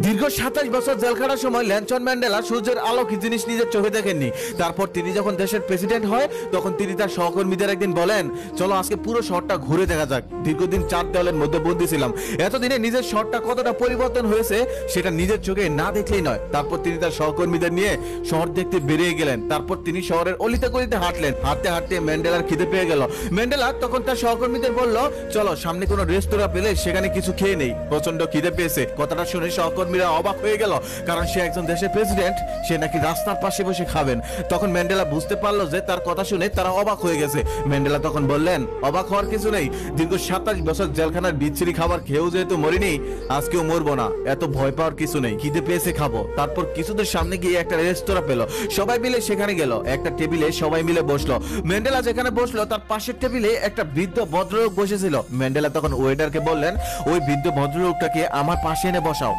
দীর্ঘ ২৭ বছর জেল খাটার সময় নেলসন ম্যান্ডেলা সূর্যের আলো কি জিনিস নিজের চোখে দেখেননি। তারপর তিনি যখন দেশের প্রেসিডেন্ট হয় তখন তিনি তার সহকর্মীদের একদিন বলেন, চলো আজকে পুরো শহরটা ঘুরে দেখা যাক। দীর্ঘদিন ৪ দেওয়ালের মধ্যে বন্দী ছিলাম, এতদিনে নিজের শহরটা কতটা পরিবর্তন হয়েছে সেটা নিজের চোখে না দেখলেই নয়। তারপর তিনি তার সহকর্মীদের নিয়ে শহর দেখতে বেরিয়ে গেলেন। তারপর তিনি শহরের অলিতে গলিতে হাঁটলেন। হাঁটতে হাঁটতে ম্যান্ডেলার খিদে পেয়ে গেল। ম্যান্ডেলা তখন তার সহকর্মীদের বলল, চলো সামনে কোনো রেস্তোরাঁ পেলে সেখানে কিছু খেয়ে নেই, প্রচন্ড খিদে পেয়েছে। কথাটা শুনে সহকর্মীরা অবাক হয়ে গেল, কারণ সে একজন দেশের প্রেসিডেন্ট, সে নাকি রাস্তার পাশে বসে খাবেন। তখন ম্যান্ডেলা বুঝতে পারলো যে তার কথা শুনে তারা অবাক হয়ে গেছে। ম্যান্ডেলা তখন বললেন, অবাক হওয়ার কিছু নেই, দীর্ঘ ২৭ বছর জেলখানার বিচ্ছিরি খাবার খেয়েও যেহেতু মরিনি, আজকেও মরবো না, এত ভয় পাওয়ার কিছু নেই, খিদে পেয়েছে খাবো। তারপর কিছুদের সামনে গিয়ে একটা রেস্তোরাঁ পেল, সবাই মিলে সেখানে গেল। একটা টেবিলে সবাই মিলে বসলো। ম্যান্ডেলা যেখানে বসলো তার পাশের টেবিলে একটা বৃদ্ধ ভদ্রলোক বসেছিল। ম্যান্ডেলা তখন ওয়েটারকে বললেন, ওই বৃদ্ধ ভদ্রলোকটাকে আমার পাশে এনে বসাও।